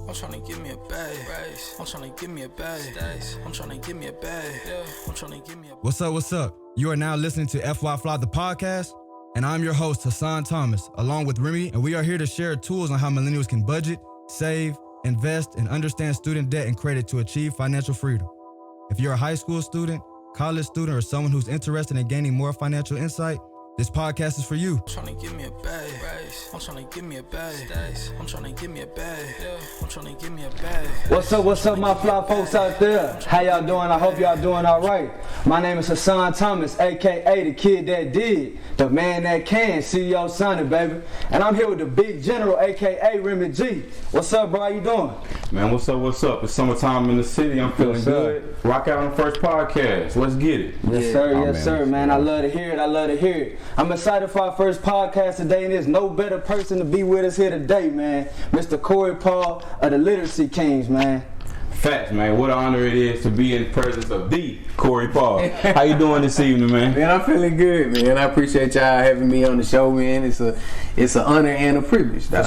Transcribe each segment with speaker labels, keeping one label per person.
Speaker 1: I'm tryna give me a bag. I'm tryna give me a bag. I'm tryna give me a bag. I'm tryna give me a bag.
Speaker 2: What's up? You are now listening to FYI FLI, the podcast, and I'm your host, Hassan Thomas, along with Remy, and we are here to share tools on how millennials can budget, save, invest, and understand student debt and credit to achieve financial freedom. If you're a high school student, college student, or someone who's interested in gaining more financial insight, this podcast is for you.
Speaker 1: I'm tryna give me a bag. I'm tryna give me a bag. I'm tryna give me a bag. I'm tryna give me a bag.
Speaker 3: What's up, my fly folks out there? How y'all doing? I hope y'all doing all right. My name is Hassan Thomas, a.k.a. the kid that did, the man that can, CEO Sonny, baby. And I'm here with the big general, a.k.a. Remy G. What's up, bro? How you doing?
Speaker 4: Man, what's up? It's summertime in the city. I'm feeling good. Rock out on the first podcast. Let's get it.
Speaker 3: Yes, sir, man. I love to hear it. I'm excited for our first podcast today, and there's no better person to be with us here today, man. Mr. Corey Paul of the Literacy Kings, man.
Speaker 4: Facts, man. What an honor it is to be in the presence of the Corey Paul. How you doing this evening, man?
Speaker 5: Man, I'm feeling good, man. I appreciate y'all having me on the show, man. It's an honor and a privilege.
Speaker 3: Man,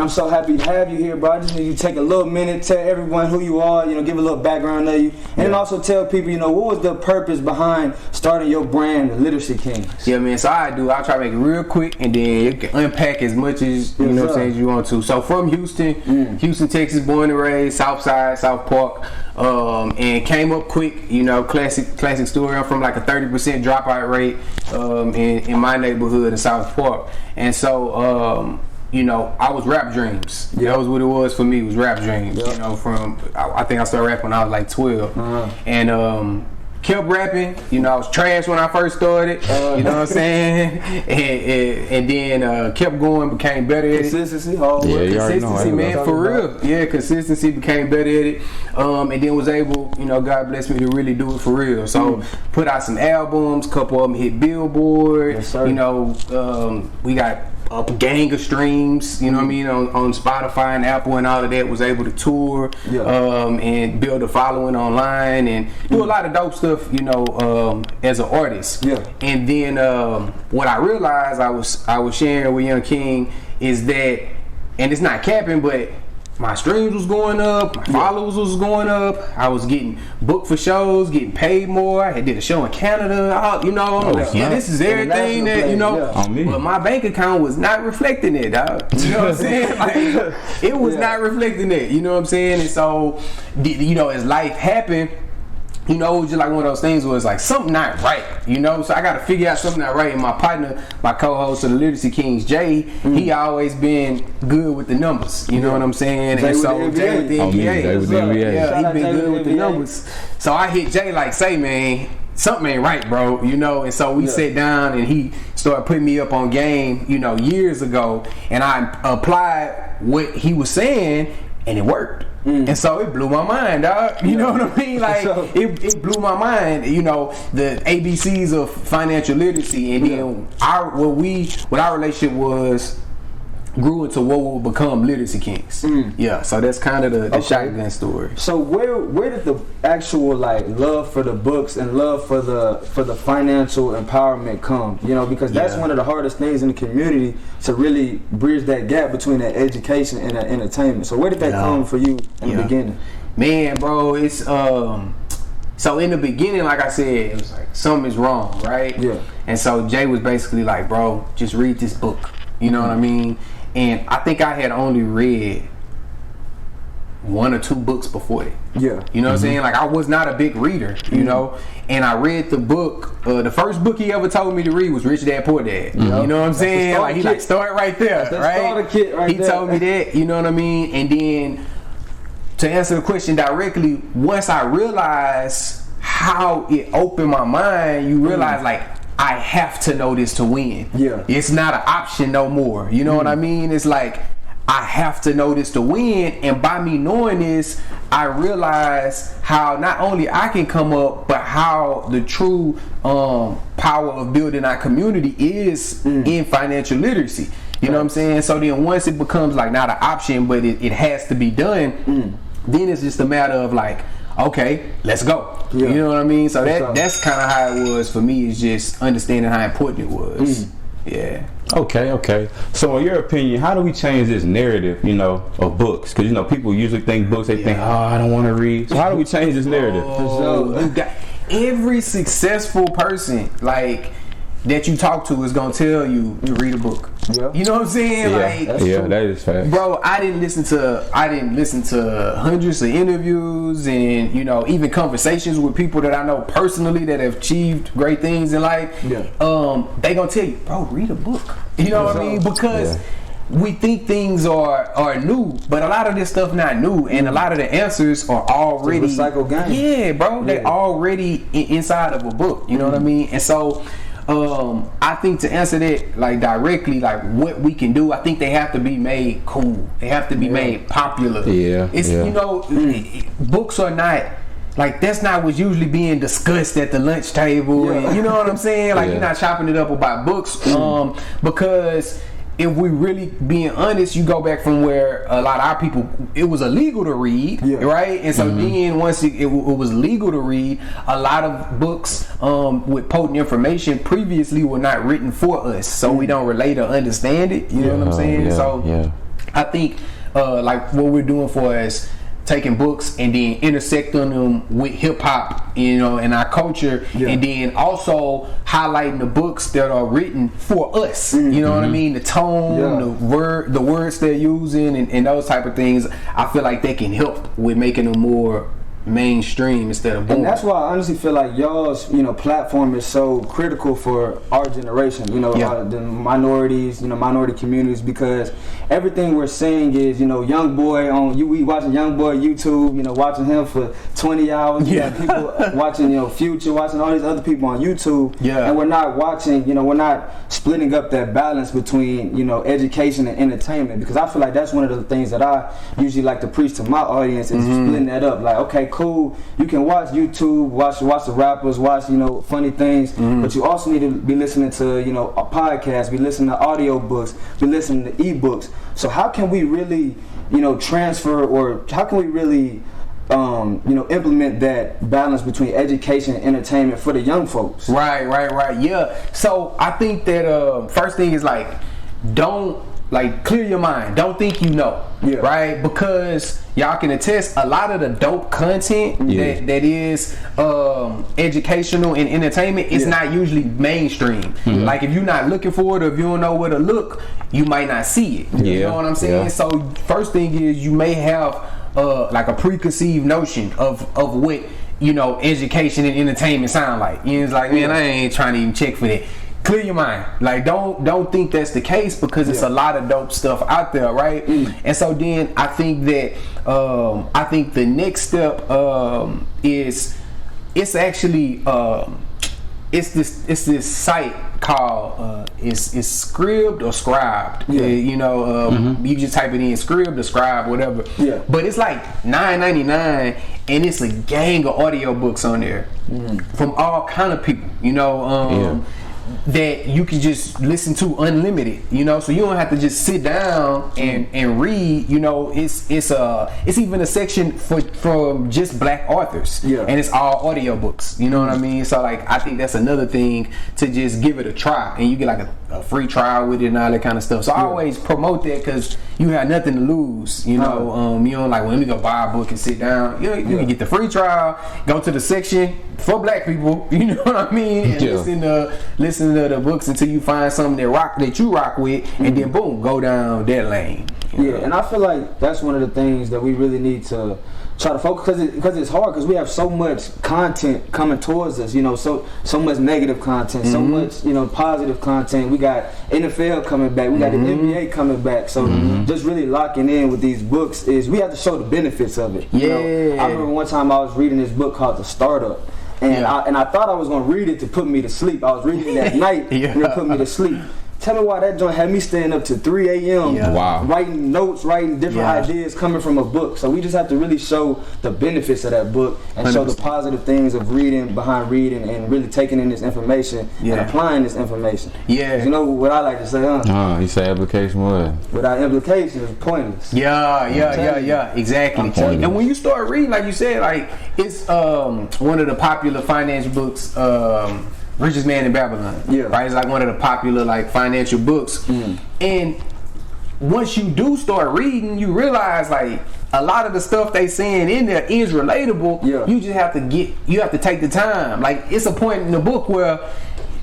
Speaker 3: I'm so happy to have you here, bro. I just need you to take a little minute, tell everyone who you are, give a little background of you, and then also tell people, what was the purpose behind starting your brand, the Literacy Kings?
Speaker 5: Yeah, man. So I'll try to make it real quick, and then you can unpack as much as as you want to. So from Houston, Texas, born and raised, South Side, South Park, and came up quick. Classic story. I'm from like a 30% dropout rate in my neighborhood in South Park, and so I was rap dreams. That was what it was for me. Was rap dreams. I think I started rapping when I was like 12, and kept rapping. I was trash when I first started. You know what I'm saying? And then kept going, became better at it.
Speaker 3: Consistency,
Speaker 5: consistency, man, for real. Yeah, consistency, became better at it. And then was able, God bless me, to really do it for real. So put out some albums, couple of them hit Billboard.
Speaker 3: Yes, sir.
Speaker 5: We got a gang of streams, on Spotify and Apple and all of that. Was able to tour and build a following online and do a lot of dope stuff, as an artist. Yeah. And then what I realized I was sharing with Young King is that, and it's not capping, but my streams was going up, my followers was going up. I was getting booked for shows, getting paid more. I did a show in Canada. This is everything that but my bank account was not reflecting it, dog. You know what I'm saying? Like it was not reflecting it. You know what I'm saying? And so, as life happened, it was just like one of those things where it's like something not right, So I got to figure out something not right. And my partner, my co-host of the Literacy Kings, Jay, he always been good with the numbers. You know what I'm saying?
Speaker 3: Jay
Speaker 5: and so
Speaker 3: with the
Speaker 5: Jay with the NBA,
Speaker 3: yeah,
Speaker 5: he been good with the numbers. So I hit Jay like, say, man, something ain't right, bro. And so we sat down and he started putting me up on game, years ago, and I applied what he was saying, and it worked. And so it blew my mind, dog. You know what I mean? Like it blew my mind. The ABCs of financial literacy, and then what our relationship was grew into what will become Literacy Kings. Yeah, so that's kind of the shotgun story.
Speaker 3: So where did the actual love for the books and love for the financial empowerment come? Because that's one of the hardest things in the community, to really bridge that gap between that education and that entertainment. So where did that come for you in the beginning?
Speaker 5: Man, bro, it's so in the beginning, like I said, it was like something is wrong, right? Yeah. And so Jay was basically like, bro, just read this book. You know what I mean? And I think I had only read 1 or 2 books before that. Yeah. You know what I'm saying? Like I was not a big reader, and I read the book. The first book he ever told me to read was Rich Dad Poor Dad. You know what I'm saying? Like he start right there, right? He told me that, you know what I mean? And then to answer the question directly, once I realized how it opened my mind, you realize I have to know this to win. Yeah. It's not an option no more. You know what I mean? It's like I have to know this to win, and by me knowing this, I realize how not only I can come up, but how the true power of building our community is in financial literacy. You know what I'm saying? So then once it becomes not an option, but it has to be done, then it's just a matter of okay, let's go. Yeah. You know what I mean? So that's kind of how it was for me, is just understanding how important it was. Yeah.
Speaker 4: Okay. So in your opinion, how do we change this narrative, of books? Because, people usually think books, they think, I don't want to read. So how do we change this narrative?
Speaker 5: You got every successful person, that you talk to is gonna tell you to read a book. Yeah. You know what I'm saying?
Speaker 4: That is fact.
Speaker 5: Bro, I didn't listen to hundreds of interviews and even conversations with people that I know personally that have achieved great things in life. Yeah. They gonna tell you, bro, read a book. You know what I mean? Because we think things are new, but a lot of this stuff not new, and a lot of the answers are already
Speaker 3: recycled game.
Speaker 5: Yeah, bro, they already inside of a book. You know what I mean? And so. I think to answer that directly, what we can do, I think they have to be made cool. They have to be made popular. Yeah. It's books are not that's not what's usually being discussed at the lunch table. Yeah. And, you know what I'm saying? You're not chopping it up about books. Because if we really being honest, you go back from where a lot of our people, it was illegal to read, right? And so then once it was legal to read, a lot of books with potent information previously were not written for us, so we don't relate or understand it. You know what I'm saying? I think what we're doing for us, taking books and then intersecting them with hip hop, in our culture, and then also highlighting the books that are written for us. You know what I mean? The tone, the words they're using, and those type of things. I feel like they can help with making them more mainstream instead of boring.
Speaker 3: And that's why I honestly feel like y'all's platform is so critical for our generation, the minorities, minority communities, because everything we're seeing is young boy we watching young boy YouTube, watching him for 20 hours. You got people watching Future, watching all these other people on YouTube, and we're not watching, we're not splitting up that balance between education and entertainment, because I feel like that's one of the things that I usually like to preach to my audience is splitting that up. Okay, cool, you can watch YouTube, watch the rappers, watch funny things, but you also need to be listening to a podcast, be listening to audio books, be listening to ebooks. So how can we really transfer, or how can we really implement that balance between education and entertainment for the young folks?
Speaker 5: Right. Yeah. So I think that first thing is don't clear your mind. Don't think right? Because y'all can attest, a lot of the dope content that is educational and entertainment is not usually mainstream. If you're not looking for it, or if you don't know where to look, you might not see it. You know what I'm saying? So first thing is, you may have a preconceived notion of what education and entertainment sound like. It's man, I ain't trying to even check for that. Clear your mind. Don't think that's the case, because it's a lot of dope stuff out there, right? And so then I think that the next step is it's actually it's this site called it's Scribd or Scribed. You just type it in, Scribd or Scribe, whatever. But it's $9.99, and it's a gang of audiobooks on there from all kind of people. That you can just listen to unlimited, so you don't have to just sit down and read. It's even a section for just black authors, and it's all audiobooks. You know what I mean? So I think that's another thing to just give it a try, and you get a free trial with it and all that kind of stuff. So I always promote that, because you have nothing to lose. You don't let me go buy a book and sit down. You can get the free trial, go to the section for black people. You know what I mean? And listen to the books until you find something that you rock with, and then boom, go down that lane.
Speaker 3: And I feel like that's one of the things that we really need to try to focus, because it's hard, because we have so much content coming towards us, so much negative content, so much positive content. We got NFL coming back, we got the NBA coming back, so just really locking in with these books is we have to show the benefits of it. I remember one time I was reading this book called The Startup, and I thought I was going to read it to put me to sleep. I was reading it at night and it put me to sleep. Tell me why that joint had me staying up to 3 a.m. Writing notes, writing different ideas coming from a book. So we just have to really show the benefits of that book and 100%. Show the positive things of reading, behind reading, and really taking in this information and applying this information. You know what I like to say,
Speaker 4: you say application what?
Speaker 3: Without implication, it's pointless.
Speaker 5: Exactly. And when you start reading, like you said, it's one of the popular finance books Richest Man in Babylon.
Speaker 3: Yeah.
Speaker 5: Right? It's like one of the popular like financial books. And once you do start reading, you realize like a lot of the stuff they saying in there is relatable.
Speaker 3: Yeah.
Speaker 5: You just have to take the time. Like it's a point in the book where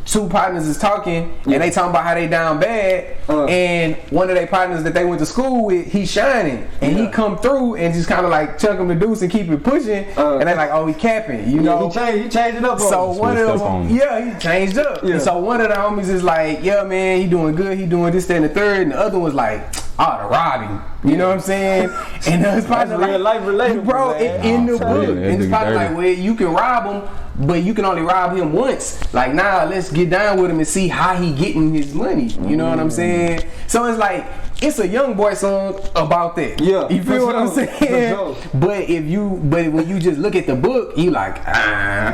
Speaker 5: two partners is talking and they talking about how they down bad, and one of their partners that they went to school with, he's shining, and he come through and just kind of like chuck him the deuce and keep it pushing, and they like, oh, he capping, you know.
Speaker 3: He changed it up.
Speaker 5: So one of them, he changed up. And so one of the homies is like, yeah, man, he doing good, he doing this, that, and the third, and the other was like, oh, to rob him. You know what I'm saying? And his partner like,
Speaker 3: real life relatable,
Speaker 5: bro, in the book, and his partner like, well, you can rob him, but you can only rob him once. Like, nah, let's get down with him and see how he getting his money. You know what I'm saying? So it's like, it's a young boy song about that.
Speaker 3: Yeah,
Speaker 5: you feel what I'm saying? But when you just look at the book, you like,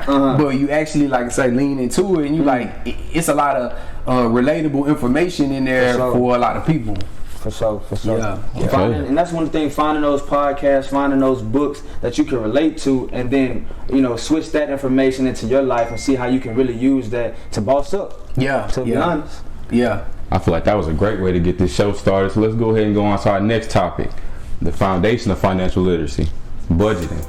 Speaker 5: but you actually like say lean into it, and you like, it's a lot of relatable information in there for a lot of people.
Speaker 3: For sure.
Speaker 5: Yeah.
Speaker 3: And that's one thing, finding those podcasts, finding those books that you can relate to, and then, you know, switch that information into your life and see how you can really use that to boss up.
Speaker 5: Yeah.
Speaker 3: To be honest.
Speaker 5: Yeah.
Speaker 4: I feel like that was a great way to get this show started. So let's go ahead and go on to our next topic, the foundation of financial literacy, budgeting.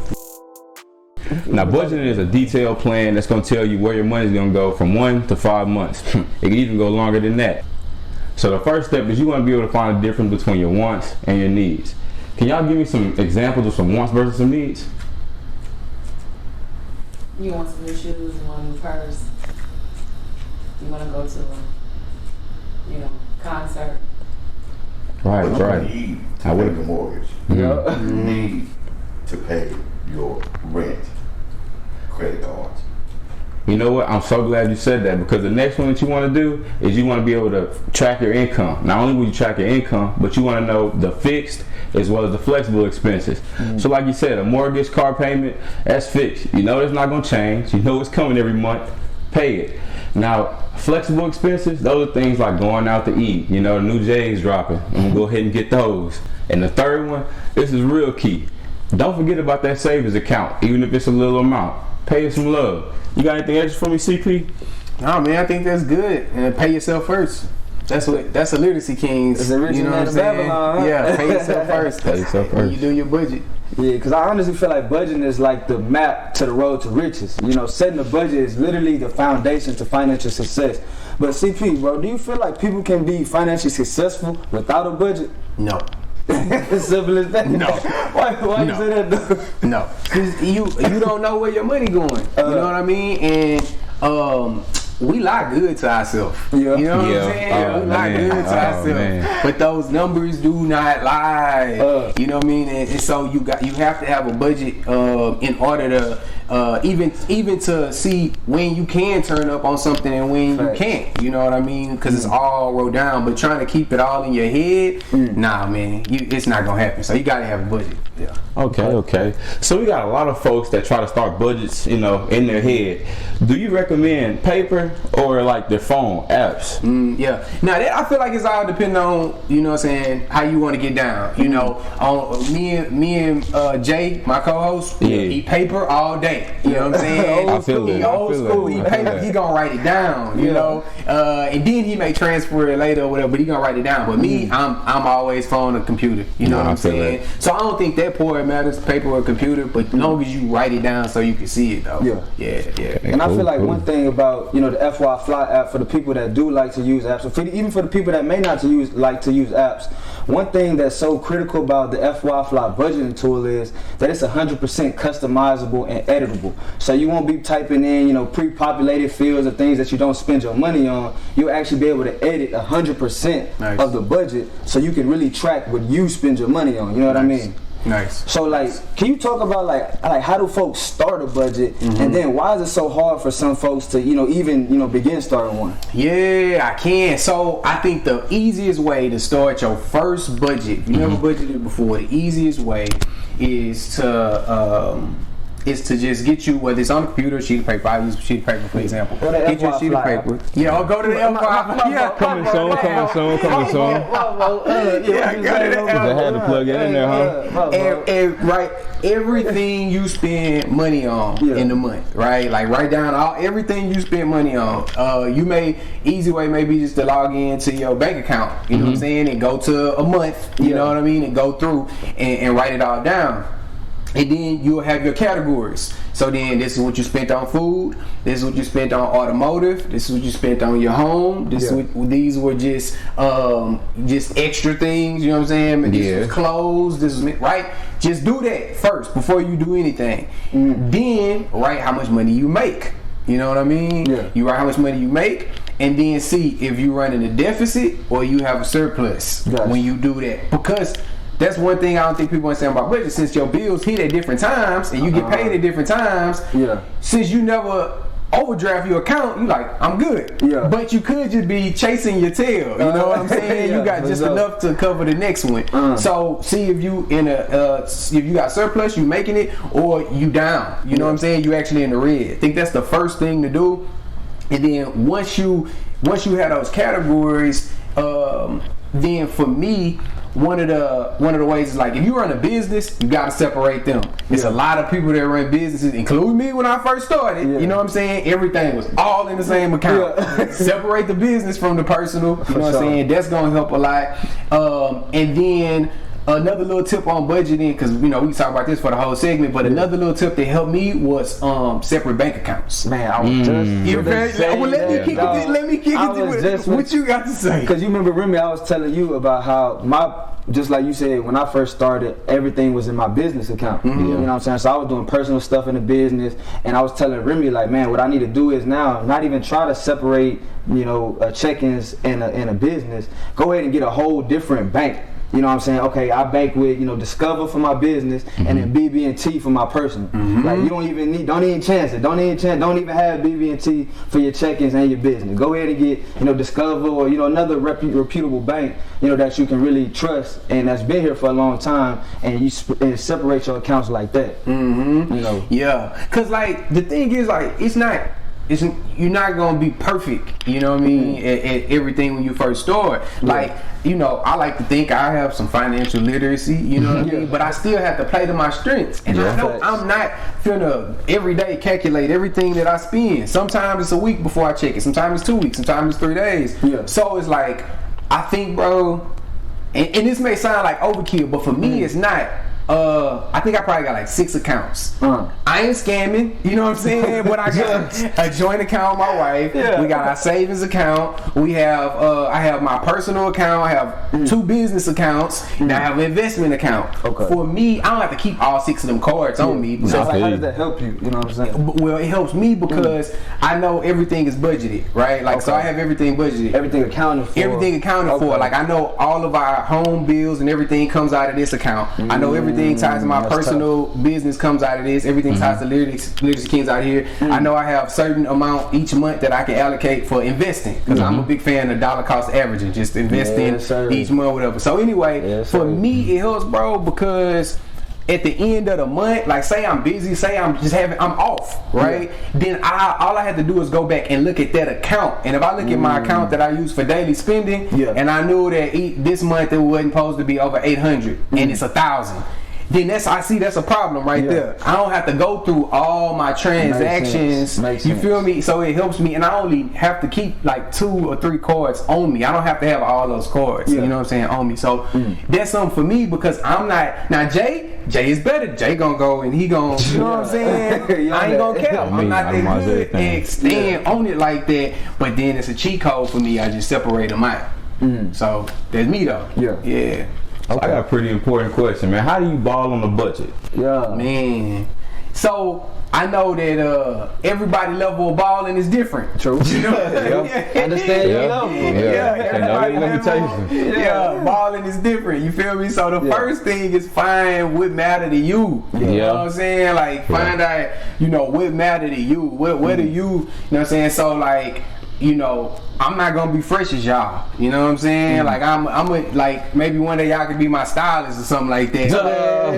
Speaker 4: Now, budgeting is a detailed plan that's going to tell you where your money is going to go from 1 to 5 months. It can even go longer than that. So the first step is you want to be able to find the difference between your wants and your needs. Can y'all give me some examples of some wants versus some needs?
Speaker 6: You want some new shoes, you want a new purse, you want to go to a, concert.
Speaker 4: Right.
Speaker 7: You need to pay your mortgage. You need to pay your rent, credit cards.
Speaker 4: You know what? I'm so glad you said that, because the next one that you want to do is you want to be able to track your income. Not only will you track your income, but you want to know the fixed as well as the flexible expenses. So like you said, a mortgage, car payment, that's fixed. You know it's not going to change. You know it's coming every month. Pay it. Now, flexible expenses, those are things like going out to eat. You know, the new J's dropping. I'm going to go ahead and get those. And the third one, this is real key. Don't forget about that savings account, even if it's a little amount. Pay it some love. You got anything extra for me, CP?
Speaker 5: No, man, I think that's good. And pay yourself first. That's a literacy kings.
Speaker 3: It's a rich man of Babylon, huh?
Speaker 5: Yeah, pay yourself first.
Speaker 4: Pay yourself first.
Speaker 5: You do your budget.
Speaker 3: Yeah, because I honestly feel like budgeting is like the map to the road to riches. You know, setting a budget is literally the foundation to financial success. But CP, bro, do you feel like people can be financially successful without a budget?
Speaker 5: No.
Speaker 3: As simple as that?
Speaker 5: No.
Speaker 3: Why you say that, though?
Speaker 5: No. Because you don't know where your money going. You know what I mean? And we lie good to ourselves.
Speaker 3: Yeah.
Speaker 5: You know what I'm saying? We lie good to ourselves. But those numbers do not lie. You know what I mean? And so you have to have a budget in order to even to see when you can turn up on something and when you can't. You know what I mean? Because it's all wrote down. But trying to keep it all in your head, nah, man, it's not gonna happen. So you gotta have a budget. Yeah.
Speaker 4: Okay. So we got a lot of folks that try to start budgets, in their head. Do you recommend paper or like their phone apps?
Speaker 5: Yeah. Now I feel like it's all depending on, what I'm saying, how you want to get down. On me and Jay, my co-host, he paper all day. You know what I'm saying?
Speaker 4: I feel it.
Speaker 5: He old school. He paper. He gonna write it down. You know, and then he may transfer it later or whatever. But he gonna write it down. But me, I'm always phone or computer. You know what I'm saying? So I don't think that part matters, paper or computer. But as long as you write it down so you can see it though. Yeah.
Speaker 3: And I feel like one thing about the FYI FLI app, for the people that do like to use apps, or even for the people that may not like to use apps, one thing that's so critical about the FYI FLI budgeting tool is that it's 100% customizable and editable. So you won't be typing in pre-populated fields or things that you don't spend your money on. You'll actually be able to edit 100% of the budget, so you can really track what you spend your money on. You know what I mean?
Speaker 5: Nice.
Speaker 3: So can you talk about like how do folks start a budget, and then why is it so hard for some folks to even begin starting one?
Speaker 5: Yeah, I can. So I think the easiest way to start your first budget, if you never budgeted before, the easiest way is to is to just get you, whether it's on the computer, sheet of paper. I use a sheet of paper for example. Get you a sheet of paper. Yeah, or go to the FYI. Yeah,
Speaker 4: coming soon.
Speaker 5: Yeah, go to the
Speaker 4: I had to plug it in there, huh?
Speaker 5: And write everything you spend money on in the month, right? Like write down everything you spend money on. Easy way maybe just to log into your bank account, you know what I'm saying, and go to a month, you know what I mean, and go through and write it all down. And then you'll have your categories. So then this is what you spent on food, this is what you spent on automotive, this is what you spent on your home, these were just extra things, you know what I'm saying? This was clothes, this was right? Just do that first before you do anything. Then write how much money you make. You know what I mean? Yeah. You write how much money you make, and then see if you run in a deficit or you have a surplus when you do that. Because that's one thing I don't think people understand about budget. Since your bills hit at different times and you get paid at different times, since you never overdraft your account, you like, I'm good. Yeah. But you could just be chasing your tail. You know what I'm saying? You got just enough to cover the next one. So see if you if you got surplus, you making it, or you down. You know what I'm saying? You actually in the red. I think that's the first thing to do. And then once you have those categories, then for me, one of the ways is like, if you run a business, you got to separate them. It's a lot of people that run businesses, including me when I first started. You know what I'm saying? Everything was all in the same account. Separate the business from the personal. You know what I'm saying? That's gonna help a lot. And then another little tip on budgeting, because we can talk about this for the whole segment, but another little tip that helped me was separate bank accounts.
Speaker 3: Man, I was just
Speaker 5: let me kick it. What you got to say?
Speaker 3: Because you remember, Remy, I was telling you about how just like you said, when I first started, everything was in my business account. You know what I'm saying? So I was doing personal stuff in the business, and I was telling Remy, like, man, what I need to do is now not even try to separate, check-ins in a business. Go ahead and get a whole different bank. You know what I'm saying? Okay, I bank with, Discover for my business, and then BB&T for my personal. Like, you don't even chance it. Don't even have BB&T for your check-ins and your business. Go ahead and get, Discover or, another reputable bank, that you can really trust and that's been here for a long time, and you separate your accounts like that.
Speaker 5: Yeah, because, like, the thing is, like, you're not gonna be perfect, you know what I mean, at everything when you first start. Like, I like to think I have some financial literacy, you know what I mean, but I still have to play to my strengths. And I know I'm not finna every day calculate everything that I spend. Sometimes it's a week before I check it, sometimes it's 2 weeks, sometimes it's 3 days. So it's like, I think, bro, and this may sound like overkill, but for me it's not. I think I probably got like 6 accounts. I ain't scamming, you know what I'm saying? But I got a joint account with my wife. We got our savings account. We have I have my personal account. I have 2 business accounts. And I have an investment account. For me, I don't have to keep all 6 of them cards on me.
Speaker 3: So like, how does that help you? You know what I'm saying?
Speaker 5: Well, it helps me because I know everything is budgeted, right? Like, so I have everything budgeted.
Speaker 3: Everything accounted for.
Speaker 5: Everything accounted for. Like, I know all of our home bills and everything comes out of this account. I know everything ties to my personal business comes out of this. Everything ties to Literacy Kings out here. I know I have certain amount each month that I can allocate for investing, because I'm a big fan of dollar cost averaging, just investing each month, whatever. So anyway, for me it helps, bro, because at the end of the month, like, say I'm busy, say I'm off, right? Then all I had to do is go back and look at that account. And if I look at my account that I use for daily spending, and I knew that this month it wasn't supposed to be over 800, and it's 1,000. Then that's a problem right there. I don't have to go through all my transactions.
Speaker 3: Makes
Speaker 5: you
Speaker 3: sense.
Speaker 5: feel me? So it helps me, and I only have to keep like 2 or 3 cards on me. I don't have to have all those cards. You know what I'm saying, on me. So that's something for me, because I'm not now. Jay is better. Jay gonna go and he gonna, you know what I'm saying? I ain't gonna care. I'm not that good and stand on it like that. But then it's a cheat code for me. I just separate them out. So that's me though. Yeah.
Speaker 4: Okay. I got a pretty important question, man. How do you ball on the budget?
Speaker 5: Man. So I know that everybody level of balling is different.
Speaker 3: True.
Speaker 5: You know?
Speaker 3: Understand your level.
Speaker 5: Balling is different. You feel me? So the first thing is find what matter to you. You know what I'm saying? Like, find out, what matter to you. What do you know what I'm saying? So, like, I'm not gonna be fresh as y'all. You know what I'm saying? Like I'm like maybe one day y'all could be my stylist or something like that.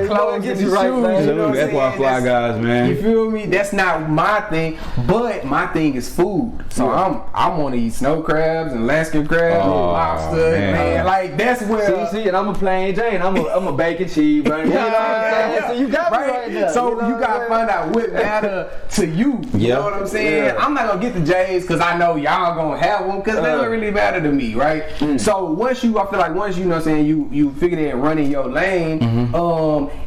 Speaker 5: Clothes and shoes.
Speaker 4: Right, man. You know FYI FLI guys, man.
Speaker 5: You feel me? That's not my thing, but my thing is food. So I'm gonna eat snow crabs and Alaskan crabs and lobster, man. Like that's where.
Speaker 3: See, and I'm a plain Jane. I'm a bacon cheese, right? You know what I'm saying? So you got me right there.
Speaker 5: So you gotta find out what matter to you. You know what I'm saying? Yeah. I'm not gonna get the J's because I know y'all gonna have them because they don't really matter to me, right? So once you, I feel like once you know what I'm saying, you figure that running your lane,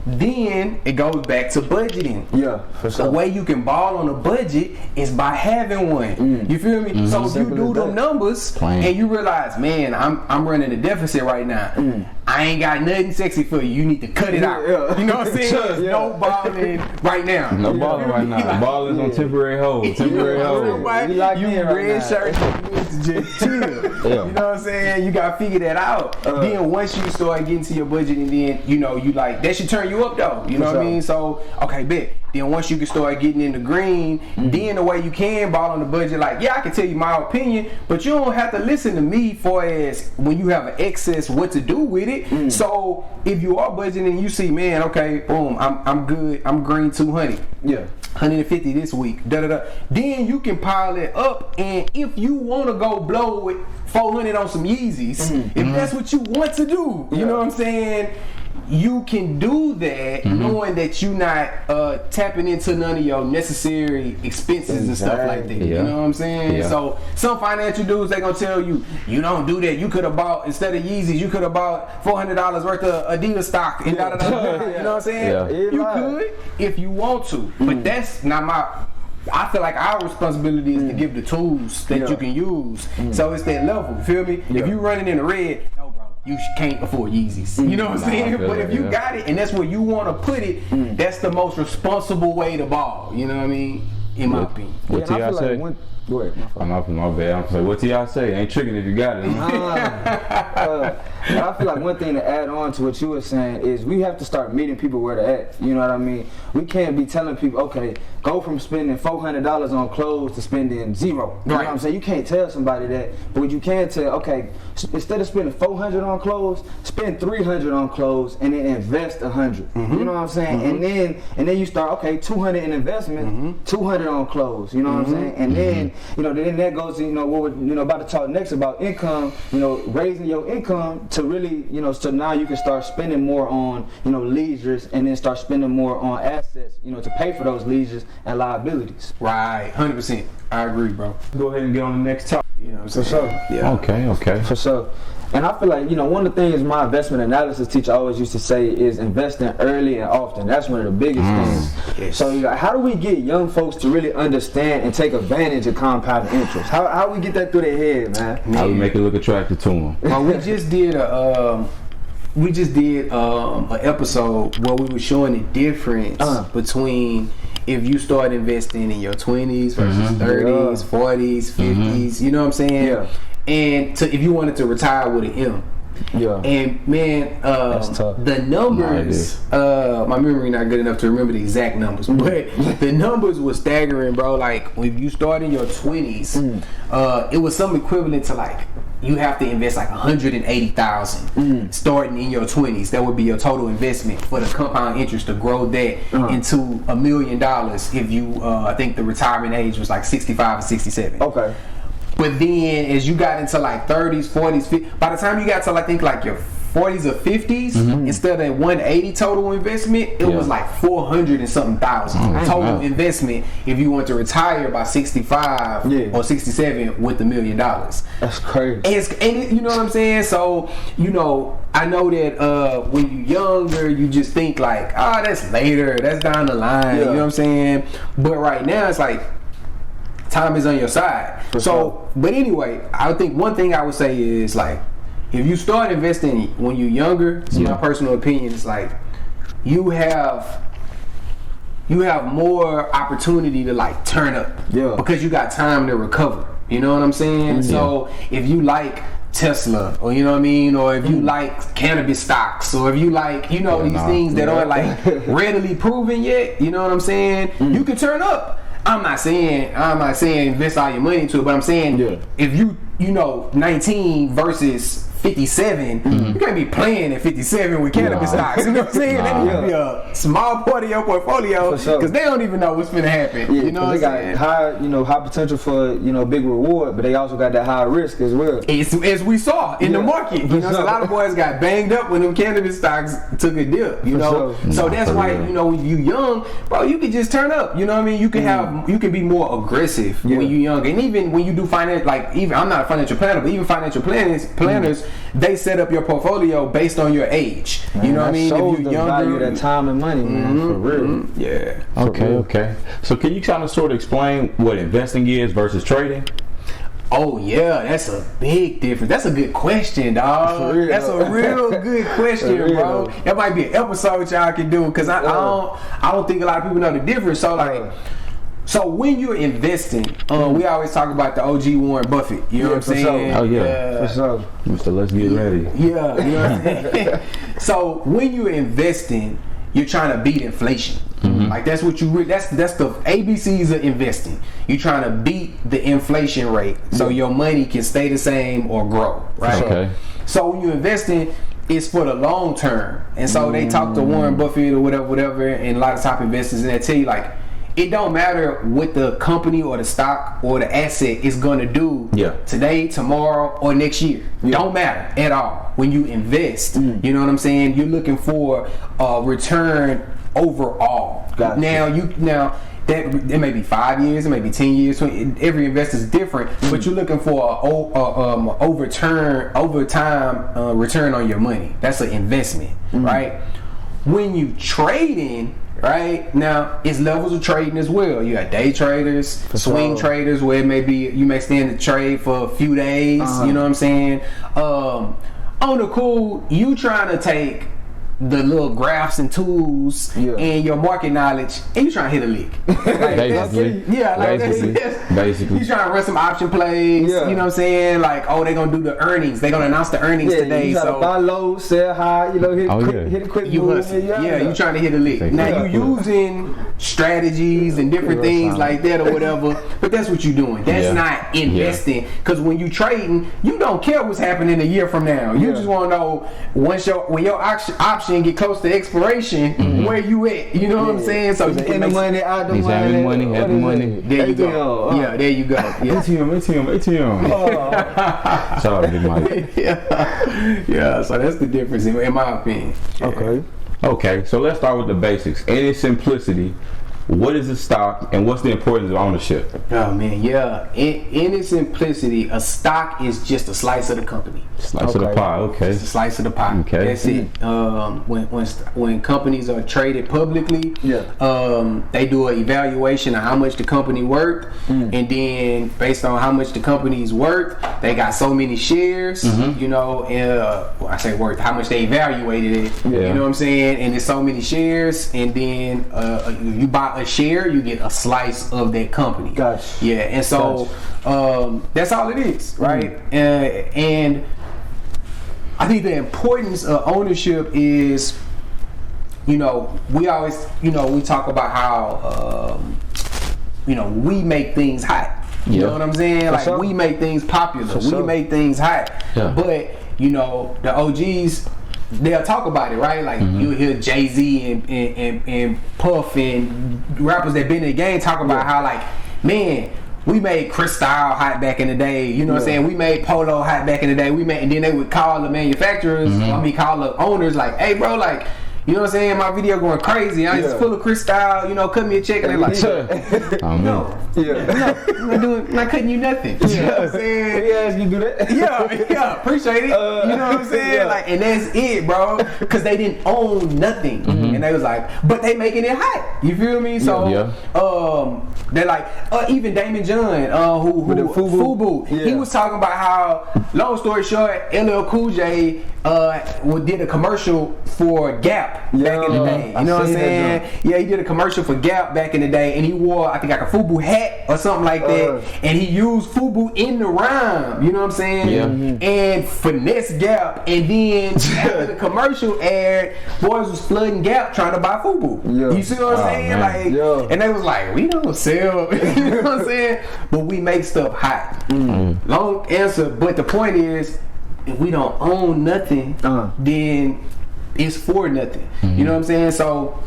Speaker 5: then it goes back to budgeting.
Speaker 3: Yeah, for sure.
Speaker 5: The way you can ball on a budget is by having one. You feel me? So if you do them numbers and you realize, man, I'm running a deficit right now. I ain't got nothing sexy for you. You need to cut it out. You know what I'm saying? No balling right now.
Speaker 4: No balling right now. The ball is on temporary hold. Temporary hold.
Speaker 5: You red shirt, just chill. You know what I'm saying? You gotta figure that out. Then once you start getting to your budget, and then you know you like that should turn you up though. You know what I mean? So okay, bet. Then once you can start getting in the green, then the way you can ball on the budget, like I can tell you my opinion, but you don't have to listen to me for as when you have an excess what to do with it. So if you are budgeting, you see, man, okay, boom, I'm good, I'm green 200. Yeah. 150 this week, Then you can pile it up, and if you want to go blow with 400 on some Yeezys, if that's what you want to do, you know what I'm saying? You can do that knowing that you're not tapping into none of your necessary expenses and stuff like that. You know what I'm saying? So some financial dudes, they gonna tell you, you don't do that. You could have bought, instead of Yeezys, you could have bought $400 worth of Adidas stock. And you know what I'm saying? You could if you want to, but that's not my. I feel like our responsibility is to give the tools that you can use. So it's that level. You feel me? If you running in the red, no, bro, you can't afford Yeezys. You know what I'm saying? But if you got it and that's where you want to put it, that's the most responsible way to ball. You know what I mean? In my opinion.
Speaker 4: What T.I. say?
Speaker 3: Go ahead,
Speaker 4: my bad. I'm saying, what T.I. say? Ain't tricking if you got it.
Speaker 3: I feel like one thing to add on to what you were saying is we have to start meeting people where they're at. You know what I mean? We can't be telling people, okay, go from spending $400 on clothes to spending $0. You know what I'm saying? You can't tell somebody that, but what you can tell, okay, instead of spending $400 on clothes, spend $300 on clothes and then invest $100. You know what I'm saying? And then you start, okay, $200 in investment, $200 on clothes. You know what I'm saying? And then then that goes to what we're about to talk next about income. Raising your income to really so now you can start spending more on leisures and then start spending more on assets to pay for those leisures and liabilities.
Speaker 5: Right, 100%. I agree, bro.
Speaker 4: Go ahead and get on the next topic.
Speaker 5: You know what I'm
Speaker 3: For
Speaker 5: saying?
Speaker 3: sure.
Speaker 5: Yeah.
Speaker 4: Okay.
Speaker 3: For sure. And I feel like, one of the things my investment analysis teacher always used to say is investing early and often. That's one of the biggest things. Yes. So how do we get young folks to really understand and take advantage of compounding interest? How we get that through their head, man?
Speaker 4: How we make it look attractive to them?
Speaker 5: Well, we just did an episode where we were showing the difference between if you start investing in your 20s versus 30s, 40s, 50s, you know what I'm saying? Yeah. And if you wanted to retire with an M. Yeah. And man,
Speaker 3: that's tough.
Speaker 5: The numbers, my memory not good enough to remember the exact numbers, but the numbers were staggering, bro. Like when you start in your 20s, it was something equivalent to like you have to invest like $180,000 starting in your 20s. That would be your total investment for the compound interest to grow that into $1 million if you, I think the retirement age was like 65 or 67.
Speaker 3: Okay.
Speaker 5: But then as you got into like 30s, 40s, 50s, by the time you got to I think like your 40s or 50s, instead of 180 total investment, it was like 400 and something thousand total investment if you want to retire by 65 or 67 with $1 million.
Speaker 3: That's crazy.
Speaker 5: And you know what I'm saying? So, I know that when you're younger, you just think like, that's later, that's down the line, you know what I'm saying? But right now, it's like, time is on your side. But anyway, I think one thing I would say is like, if you start investing when you're younger, it's my personal opinion, it's like you have more opportunity to like turn up because you got time to recover. You know what I'm saying? So if you like Tesla, or you know what I mean, or if you like cannabis stocks, or if you like these things that aren't like readily proven yet, you know what I'm saying? You can turn up. I'm not saying invest all your money into it, but I'm saying if you 19 versus 57, you can't be playing at 57 with cannabis stocks. You know what I'm saying? That needs to be a small part of your portfolio because they don't even know what's gonna happen.
Speaker 3: Yeah, you know what I'm saying? Got high potential for big reward, but they also got that high risk as well.
Speaker 5: As we saw in the market, you know, so a lot of boys got banged up when them cannabis stocks took a dip. You know, so that's why when you young, bro, you can just turn up. You know what I mean? You can you can be more aggressive when you young, and even when you do finance, like even I'm not a financial planner, but even financial planners. They set up your portfolio based on your age. Man, you know what I mean?
Speaker 3: If you're younger, value that time and money, man, for real.
Speaker 5: Yeah.
Speaker 4: Okay. So can you kind of sort of explain what investing is versus trading?
Speaker 5: Oh yeah, that's a big difference. That's a good question, dog. That's a real good question, bro. That might be an episode y'all can do because I don't think a lot of people know the difference. So like. So when you're investing, we always talk about the OG Warren Buffett. You know what I'm saying?
Speaker 4: Oh yeah, for sure. Mr. Let's get ready.
Speaker 5: Yeah, you know what I'm saying? So when you're investing, you're trying to beat inflation. Like that's what that's the ABCs of investing. You're trying to beat the inflation rate so your money can stay the same or grow, right?
Speaker 4: Okay.
Speaker 5: So when you're investing, it's for the long term. And so they talk to Warren Buffett or whatever, and a lot of top investors, and they tell you like, it don't matter what the company or the stock or the asset is gonna do today, tomorrow, or next year. Don't matter at all. When you invest, you know what I'm saying? You're looking for a return overall.
Speaker 3: Gotcha.
Speaker 5: Now that it may be 5 years, it may be 10 years. Every investor is different, but you're looking for over time return on your money. That's an investment, right? When you trading. Right now, it's levels of trading as well. You got day traders, swing traders, where it may be you may stand to trade for a few days. You know what I'm saying? On the cool, you trying to take the little graphs and tools and your market knowledge, and you trying to hit a lick. Like, basically. You trying to run some option plays. You know what I'm saying? Like, oh, they gonna do the earnings. They gonna announce the earnings today.
Speaker 3: You
Speaker 5: so
Speaker 3: buy low, sell high. You know, hit a quick move.
Speaker 5: You trying to hit a lick. Now you using strategies and different things like that or whatever, but that's what you doing. That's not investing. Because when you trading, you don't care what's happening a year from now. You just want to know when your option get close to expiration, where you at? You know what I'm saying? So you
Speaker 3: in the money, out the money.
Speaker 4: Having money.
Speaker 5: There you go. Yeah, there you go.
Speaker 4: ATM. Shout out to Big Mike.
Speaker 5: Yeah. So that's the difference in my opinion.
Speaker 4: Okay. So let's start with the basics. In its simplicity, what is a stock and what's the importance of ownership?
Speaker 5: Oh man, in its simplicity, a stock is just a slice of the company.
Speaker 4: Slice of the pie, okay.
Speaker 5: It's a slice of the pie. Okay. That's it. When companies are traded publicly, they do an evaluation of how much the company worth, and then based on how much the company's worth, they got so many shares. You know, I say worth, how much they evaluated it. You know what I'm saying? And there's so many shares, and then you buy a share, you get a slice of that company.
Speaker 3: Gotcha.
Speaker 5: Yeah, and so that's all it is, right? And I think the importance of ownership is, we always, we talk about how, we make things hot. You know what I'm saying? Like we make things popular. We make things hot. But the OGs, they'll talk about it, right? Like you hear Jay-Z and Puff and rappers that been in the game talk about how, like, man, we made Cristal hot back in the day. You know what I'm saying? We made Polo hot back in the day. And then they would call the manufacturers, call the owners, like, hey, bro, like, you know what I'm saying? My video going crazy. It's full of Cristal. Cut me a check. And they're like, no, I'm not cutting you nothing. You know what I'm saying?
Speaker 3: Yeah, you do that.
Speaker 5: Yeah, appreciate it. You know what I'm saying? Like, and that's it, bro. Because they didn't own nothing, and they was like, but they making it hot. You feel me? So, they're like, even Damon John, who FUBU, he was talking about how, long story short, LL Cool J did a commercial for Gap back in the day. You know what I'm saying? Yeah, he did a commercial for Gap back in the day, and he wore, I think, like a FUBU hat or something like that, and he used FUBU in the rhyme. You know what I'm saying? Yeah. And finesse Gap, and then after the commercial aired, boys was flooding Gap trying to buy FUBU. Yeah. You see what I'm saying? Man. Like, and they was like, we don't sell. You know what I'm saying? But we make stuff hot. Long answer, but the point is, if we don't own nothing, then it's for nothing. You know what I'm saying? So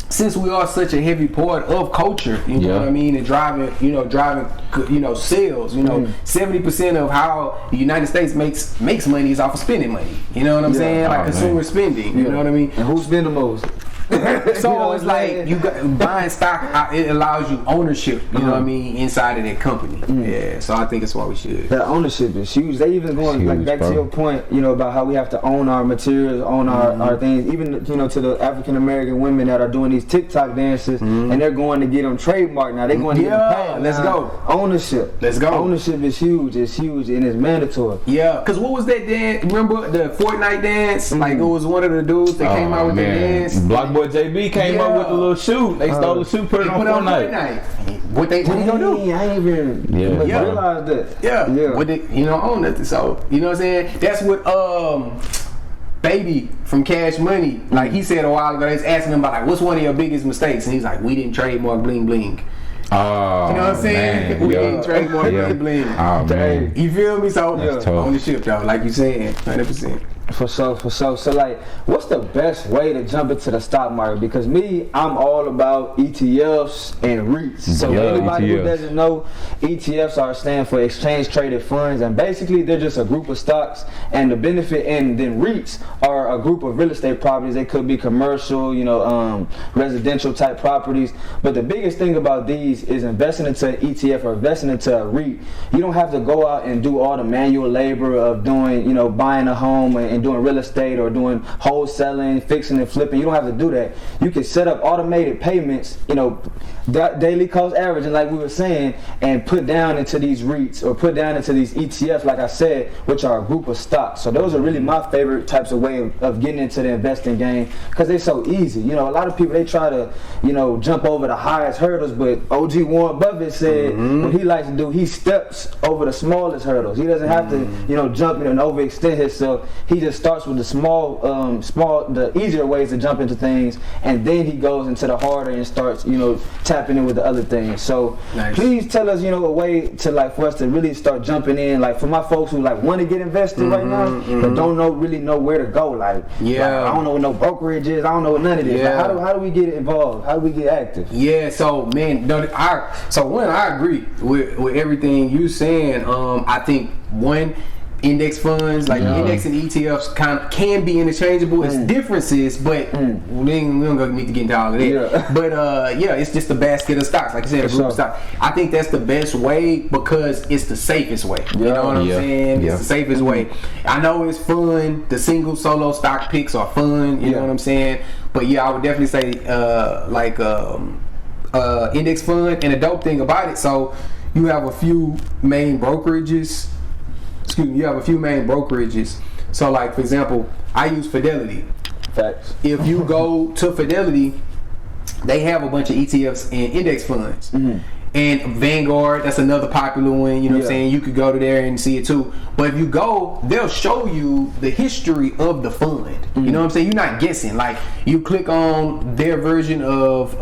Speaker 5: since we are such a heavy part of culture, you know what I mean, and driving sales, 70% of how the United States makes money is off of spending money. You know what I'm saying? Like consumer spending. You know what I mean?
Speaker 3: And who's spending the most?
Speaker 5: So it's like you got buying stock. It allows you ownership. You know what I mean, inside of that company. Yeah. So I think that's why we should.
Speaker 3: That ownership is huge. They even going like back to your point, about how we have to own our materials, own our things. Even to the African American women that are doing these TikTok dances, and they're going to get them trademarked now. They're going to get them paid.
Speaker 5: Let's go.
Speaker 3: Ownership.
Speaker 5: Let's go.
Speaker 3: Ownership is huge. It's huge and it's mandatory.
Speaker 5: Yeah. Because what was that dance? Remember the Fortnite dance? Like it was one of the dudes that came out with that dance.
Speaker 4: Boy JB came up with the little shoe. They stole the shoe, put it on Fortnite.
Speaker 5: What he gonna do?
Speaker 3: I ain't even realized that.
Speaker 5: Yeah. What they, own nothing. So you know what I'm saying? That's what Baby from Cash Money, like he said a while ago. They was asking him about like, what's one of your biggest mistakes? And he's like, we didn't trademark bling bling.
Speaker 4: Oh,
Speaker 5: you know what I'm saying?
Speaker 4: Man.
Speaker 5: We didn't trademark bling bling.
Speaker 4: Oh man,
Speaker 5: you feel me? So on the ship, y'all, like you saying, 100%.
Speaker 3: For sure. So like, what's the best way to jump into the stock market? Because I'm all about ETFs and REITs. So anybody who doesn't know, ETFs stand for exchange traded funds, and basically they're just a group of stocks. And the benefit, and then REITs are a group of real estate properties. They could be commercial, residential type properties. But the biggest thing about these is investing into an ETF or investing into a REIT. You don't have to go out and do all the manual labor of doing, buying a home and doing real estate or doing wholesaling, fixing and flipping. You don't have to do that. You can set up automated payments, daily cost averaging, like we were saying, and put down into these REITs or put down into these ETFs, like I said, which are a group of stocks. So those are really my favorite types of way of getting into the investing game, because they're so easy. A lot of people, they try to, jump over the highest hurdles, but OG Warren Buffett said what he likes to do, he steps over the smallest hurdles. He doesn't have to, jump in and overextend himself. He just starts with the the easier ways to jump into things, and then he goes into the harder and starts, tapping in with the other things. So please tell us, a way to for us to really start jumping in, like for my folks who want to get invested right now, but don't really know where to go. I don't know what no brokerage is. I don't know what none of this. Like, how do we get involved? How do we get active?
Speaker 5: Yeah. So man, I agree with everything you saying. I think index funds, index and ETFs can be interchangeable. It's differences, but we don't need to get into all of that. But it's just a basket of stocks, like you said, a group of stocks. I think that's the best way because it's the safest way. You know what I'm saying? It's the safest way. I know it's fun. The single solo stock picks are fun. You know what I'm saying? But I would definitely say index fund. And the dope thing about it, so you have a few main brokerages. So like, for example, I use Fidelity.
Speaker 3: Facts.
Speaker 5: If you go to Fidelity, they have a bunch of ETFs and index funds. And Vanguard, that's another popular one, you know what I'm saying? You could go to there and see it too. But if you go, they'll show you the history of the fund. You know what I'm saying? You're not guessing. Like, you click on their version of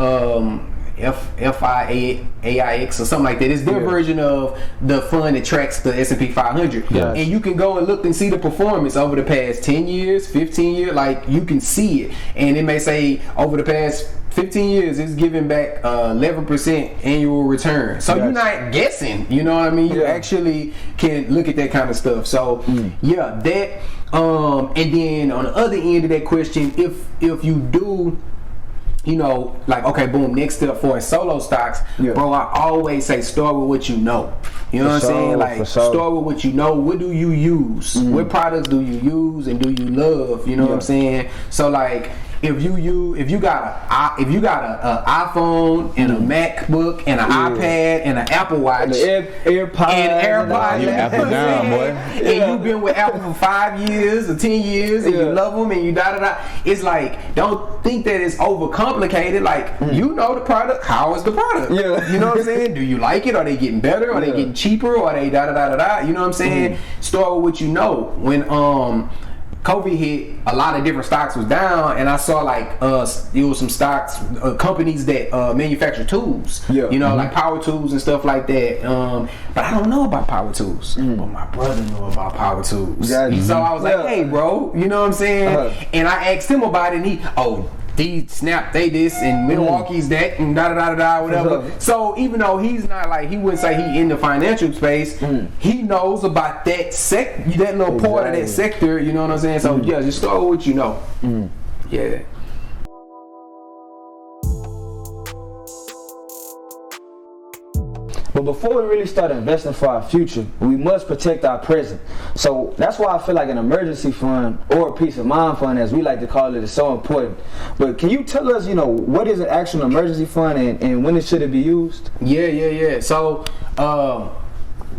Speaker 5: FYI FLI or something like that. It's their version of the fund that tracks the S&P 500. And you can go and look and see the performance over the past 10 years, 15 years. Like, you can see it. And it may say over the past 15 years, it's giving back 11% annual return. So you're not guessing, you know what I mean? You actually can look at that kind of stuff. So that. And then on the other end of that question, if you do, okay, boom, next step for solo stocks, bro, I always say start with what you know. You know what I'm saying? Like, start with what you know. What do you use? What products do you use and do you love? You know what I'm saying? So, like, if you got a iPhone and a MacBook and an iPad and an Apple Watch
Speaker 3: and AirPods,
Speaker 5: you
Speaker 4: Apple down, boy.
Speaker 5: and you've been with Apple for 5 years or 10 years, and you love them, and you da. It's like, don't think that it's overcomplicated. Like, you know the product. How is the product?
Speaker 3: Yeah.
Speaker 5: You know what I'm saying? Do you like it? Are they getting better? Are they getting cheaper? Are they da? You know what I'm saying? Start with what you know. When COVID hit, a lot of different stocks was down, and I saw like it was some stocks, companies that manufacture tools, you know, like power tools and stuff like that. But I don't know about power tools, but my brother knew about power tools. So I was like, hey, bro, you know what I'm saying? And I asked him about it, and these Snap, they this, and Milwaukee's that, and whatever. So even though he's not like, he wouldn't say he in the financial space, he knows about that that little part of that sector. You know what I'm saying? So yeah, just start with what you know. Yeah.
Speaker 3: But before we really start investing for our future, we must protect our present. So that's why I feel like an emergency fund, or a peace of mind fund as we like to call it, is so important. But can you tell us, what is an actual emergency fund, and when should it be used?
Speaker 5: Yeah. So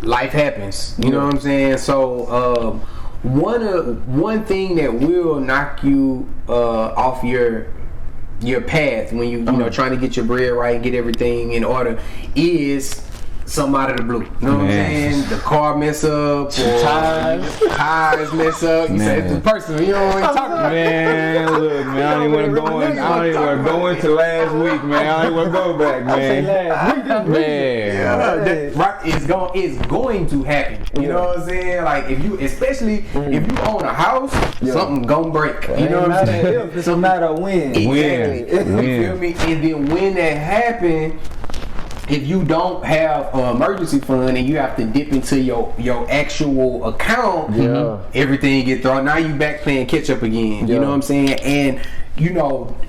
Speaker 5: life happens. You know what I'm saying? So one thing that will knock you off your path when you know trying to get your bread right and get everything in order is something out of the blue. You know what I'm saying? The car mess up, or tires mess up. You say it's personal. You know what I'm talking about.
Speaker 4: Man, look, man, I don't even want to go into last week, man. I don't even want to go back, man.
Speaker 5: It's going to happen. You know what I'm saying? Like, especially if you own a house, something gonna break. You know what I'm saying?
Speaker 3: It's a matter of when.
Speaker 5: Exactly. You feel me? And then when that happens, if you don't have an emergency fund and you have to dip into your actual account, everything get thrown. Now you back playing catch up again. You know what I'm saying? And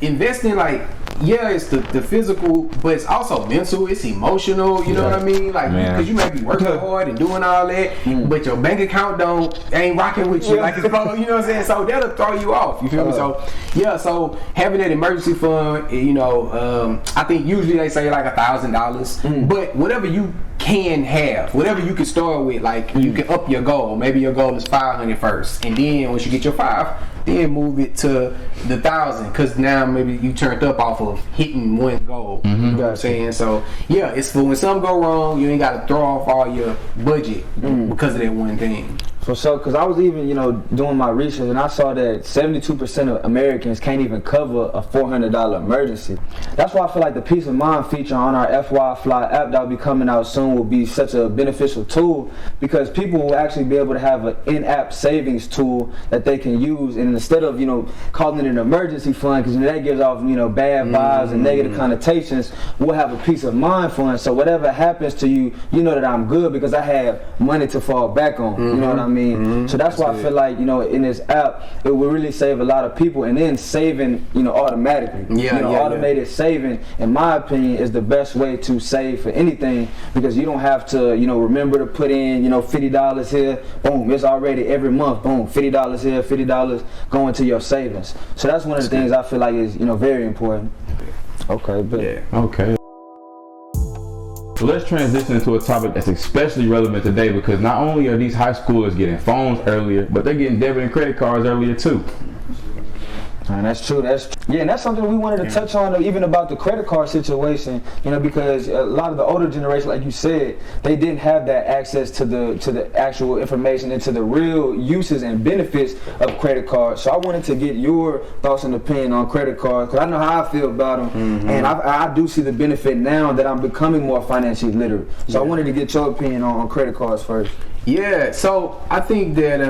Speaker 5: investing, like, it's the physical, but it's also mental, it's emotional, you know what I mean? Like, because you may be working hard and doing all that, but your bank account ain't rocking with you like it's supposed, you know what I'm saying? So that'll throw you off, you feel me? So having that emergency fund, I think usually they say like $1,000, but whatever you can have, whatever you can start with, like you can up your goal. Maybe your goal is $500 first, and then once you get your $500, then move it to the $1,000, because now maybe you turned up off of hitting one goal. You know what I'm saying? So it's for when something go wrong, you ain't got to throw off all your budget because of that one thing.
Speaker 3: Because I was even, doing my research, and I saw that 72% of Americans can't even cover a $400 emergency. That's why I feel like the peace of mind feature on our FYI FLI app that will be coming out soon will be such a beneficial tool, because people will actually be able to have an in-app savings tool that they can use, and instead of, calling it an emergency fund, because that gives off, bad vibes and negative connotations, we'll have a peace of mind fund. So whatever happens to you, you know that I'm good because I have money to fall back on. You know what I mean? So that's why I feel like, in this app, it will really save a lot of people, and then saving, automatically. Automated saving, in my opinion, is the best way to save for anything, because you don't have to, remember to put in, $50 here, boom, it's already every month, boom, $50 here, $50 going to your savings. So that's one of the things I feel like is, very important. Okay, but
Speaker 4: okay. So let's transition into a topic that's especially relevant today, because not only are these high schoolers getting phones earlier, but they're getting debit and credit cards earlier too.
Speaker 3: And that's true. And that's something we wanted to touch on, even about the credit card situation. Because a lot of the older generation, like you said, they didn't have that access to the actual information and to the real uses and benefits of credit cards. So I wanted to get your thoughts and opinion on credit cards, because I know how I feel about them, and I do see the benefit now that I'm becoming more financially literate. So I wanted to get your opinion on credit cards first.
Speaker 5: Yeah. So I think that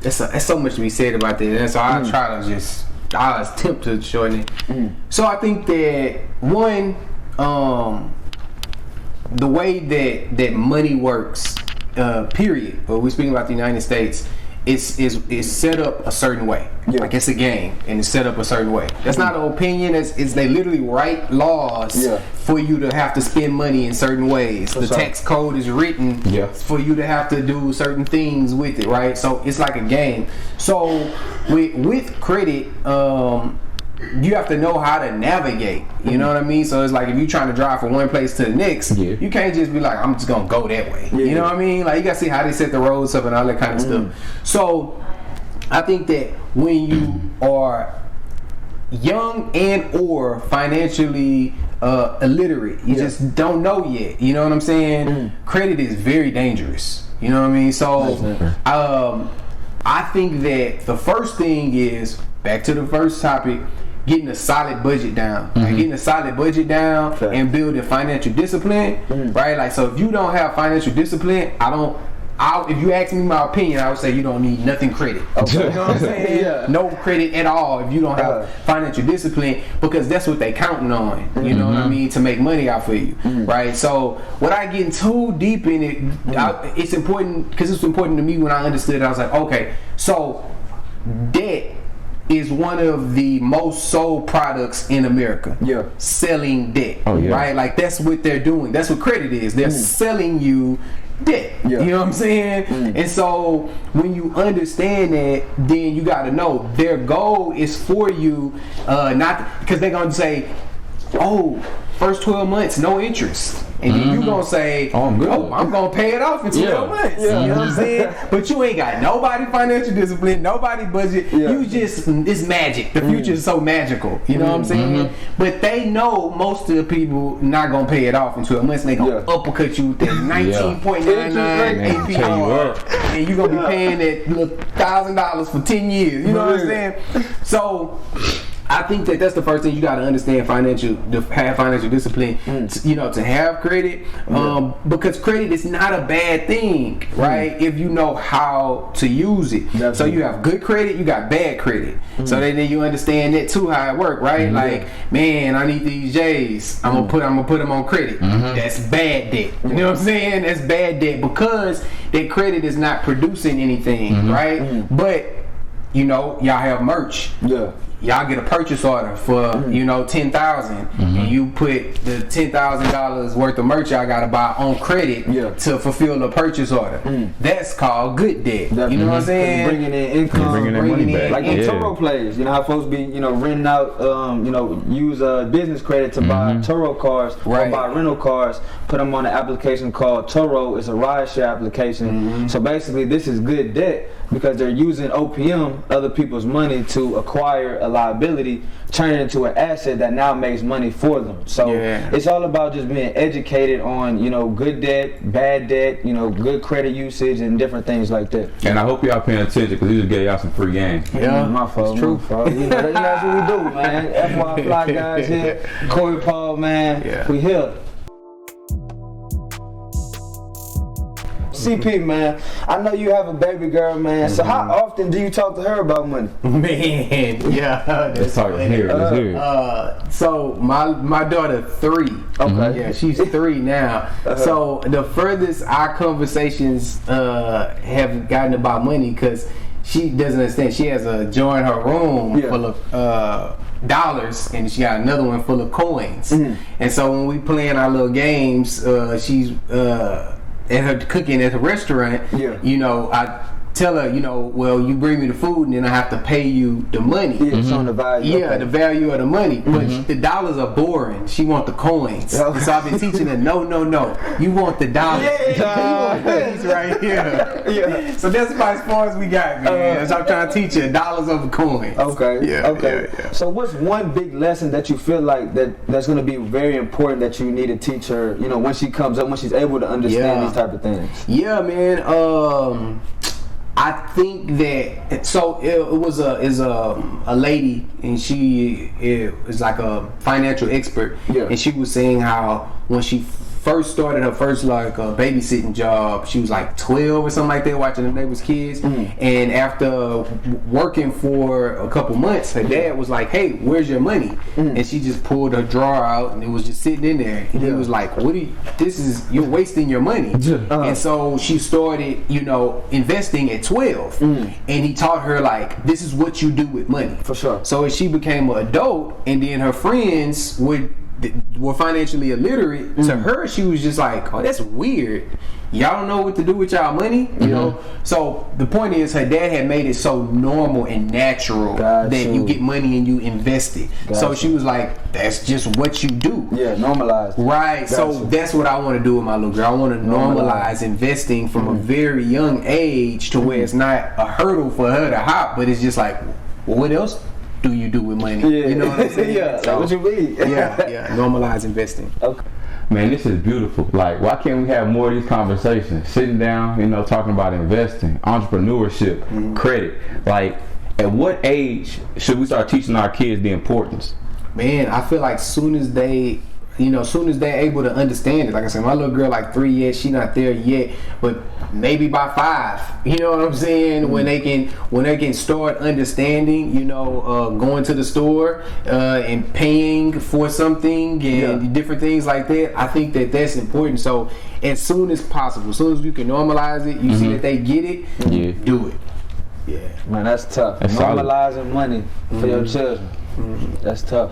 Speaker 5: it's so much to be said about that, and so I try to I attempt to shorten it. So I think that one, the way that money works, period, but we're speaking about the United States, it's set up a certain way.
Speaker 3: Yeah.
Speaker 5: Like it's a game and it's set up a certain way. That's not an opinion. It's they literally write laws for you to have to spend money in certain ways. The tax code is written for you to have to do certain things with it, right? So it's like a game. So with credit, you have to know how to navigate. You know what I mean? So it's like if you're trying to drive from one place to the next, you can't just be like, I'm just gonna go that way. You know what I mean? Like you gotta see how they set the roads up and all that kind of stuff. So I think that when you are young and or financially illiterate, you just don't know yet. You know what I'm saying? Credit is very dangerous. You know what I mean? So I think that the first thing is, back to the first topic, getting a solid budget down. Like getting a solid budget down and building financial discipline, right? Like, so if you don't have financial discipline, if you ask me my opinion, I would say you don't need nothing credit. Okay. You know what I'm saying? No credit at all if you don't have financial discipline, because that's what they counting on. You know what I mean? To make money off of you, right? So without getting too deep in it, it's important, because it's important to me when I understood it. I was like, okay, so debt is one of the most sold products in America. Selling debt. Right? Like that's what they're doing. That's what credit is. They're selling you debt. You know what I'm saying? And so when you understand that, then you got to know their goal is for you, not because they're gonna say, oh, first 12 months no interest, and then you gonna say, oh, I'm gonna pay it off in 12 months. You know what I'm saying? But you ain't got nobody financial discipline, nobody budget. You just, it's magic. The future is so magical. You know what I'm saying? But they know most of the people not gonna pay it off in 12 months, and they gonna uppercut you with that 19.99 APR, and you gonna be paying that $1,000 for 10 years. You know what I'm saying? So I think that that's the first thing you got to understand, to have financial discipline, to have credit, because credit is not a bad thing, right? If you know how to use it. Definitely. So you have good credit, you got bad credit. So then you understand that too, how it works, right? Like, man, I need these J's. I'm gonna put them on credit. That's bad debt. You know what I'm saying? That's bad debt, because that credit is not producing anything, right? But y'all have merch. Y'all get a purchase order for $10,000, and you put the $10,000 worth of merch y'all gotta buy on credit to fulfill the purchase order. That's called good debt. You know what I'm saying?
Speaker 3: Bringing in income,
Speaker 4: bringing in money back.
Speaker 3: Like in Turo plays, you know how folks be renting out, use business credit to buy Turo cars or buy rental cars. Put them on an application called Turo. It's a rideshare application. So basically, this is good debt, because they're using OPM, other people's money, to acquire a liability, turn it into an asset that now makes money for them. So it's all about just being educated on good debt, bad debt, good credit usage, and different things like that.
Speaker 4: And I hope y'all paying attention, because we just gave y'all some free games.
Speaker 3: My fault. It's true. That's what we do, man. FYI FLI guys here. Corey Paul, man. We here. CP, man, I know you have a baby girl, man. So how often do you talk to her about money?
Speaker 5: Man,
Speaker 4: let's talk here.
Speaker 5: So my daughter 3. Okay. Yeah, she's 3 now. So the furthest our conversations have gotten about money, because she doesn't understand. She has a jar in her room full of dollars, and she got another one full of coins. And so when we playing our little games, she's at her cooking at the restaurant, I tell her, well, you bring me the food and then I have to pay you the money.
Speaker 3: It's on the value.
Speaker 5: The value of the money. But the dollars are boring. She want the coins. So I've been teaching her, no. You want the dollars. You want these right here. So that's about as far as we got, man. So I'm trying to teach her dollars over coins.
Speaker 3: Okay. So what's one big lesson that you feel like that's going to be very important that you need to teach her, when she comes up, when she's able to understand these type of things?
Speaker 5: Yeah, man. I think that it was a lady, and she is like a financial expert, and she was saying how when she first started her first like babysitting job, she was like 12 or something like that, watching the neighbors' kids. And after working for a couple months, her dad was like, "Hey, where's your money?" And she just pulled her drawer out, and it was just sitting in there. And he was like, you're wasting your money. And so she started, investing at 12. And he taught her like, this is what you do with money.
Speaker 3: For sure.
Speaker 5: So as she became an adult, and then her friends were financially illiterate, to her she was just like, oh, that's weird. Y'all don't know what to do with y'all money, you know. So the point is, her dad had made it so normal and natural that you get money and you invest it. So she was like, that's just what you do.
Speaker 3: Yeah, normalized.
Speaker 5: Right. So that's what I want to do with my little girl. I want to normalize investing from a very young age to where it's not a hurdle for her to hop, but it's just like, well, what else do you do with money? You know what I'm saying?
Speaker 3: So, what you mean?
Speaker 5: Normalize investing.
Speaker 3: Okay.
Speaker 4: Man, this is beautiful. Like, why can't we have more of these conversations? Sitting down, talking about investing, entrepreneurship, credit. Like, at what age should we start teaching our kids the importance?
Speaker 5: Man, I feel like soon as they're able to understand it. Like I said, my little girl like 3 yet, she not there yet, but maybe by 5. You know what I'm saying? When they can start understanding, going to the store and paying for something and different things like that. I think that's important. So as soon as possible, as soon as you can normalize it, you see that they get it, do it. Yeah,
Speaker 3: man, that's tough.
Speaker 4: That's
Speaker 3: Normalizing
Speaker 4: solid.
Speaker 3: money for your children. That's tough.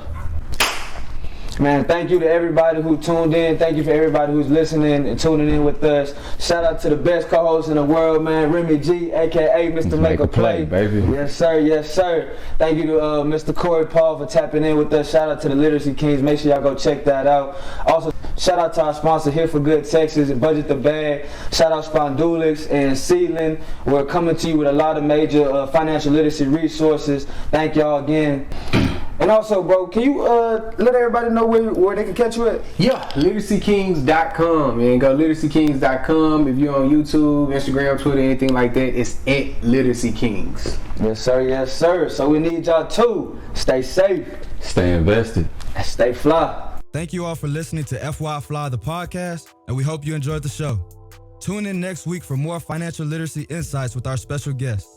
Speaker 3: Man, thank you to everybody who tuned in. Thank you for everybody who's listening and tuning in with us. Shout out to the best co-host in the world, man, Remy G, aka Mr. Make a Play,
Speaker 4: baby.
Speaker 3: Yes, sir. Yes, sir. Thank you to Mr. Corey Paul for tapping in with us. Shout out to the Literacy Kings. Make sure y'all go check that out. Also, shout out to our sponsor Here for Good Texas and Budget the Bag. Shout out Spondulix and Sealand. We're coming to you with a lot of major financial literacy resources. Thank y'all again. And also, bro, can you let everybody know where they can catch you at?
Speaker 5: Yeah, LiteracyKings.com, man. Go LiteracyKings.com. If you're on YouTube, Instagram, Twitter, anything like that, it's at Literacy Kings.
Speaker 3: Yes, sir. Yes, sir. So we need y'all to stay safe,
Speaker 4: stay invested,
Speaker 3: and stay fly.
Speaker 2: Thank you all for listening to FYI FLI, the podcast, and we hope you enjoyed the show. Tune in next week for more financial literacy insights with our special guests.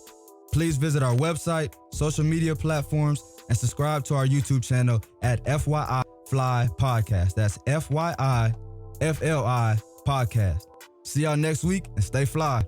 Speaker 2: Please visit our website, social media platforms, and subscribe to our YouTube channel at FYI FLI Podcast. That's FYI FLI Podcast. See y'all next week and stay fly.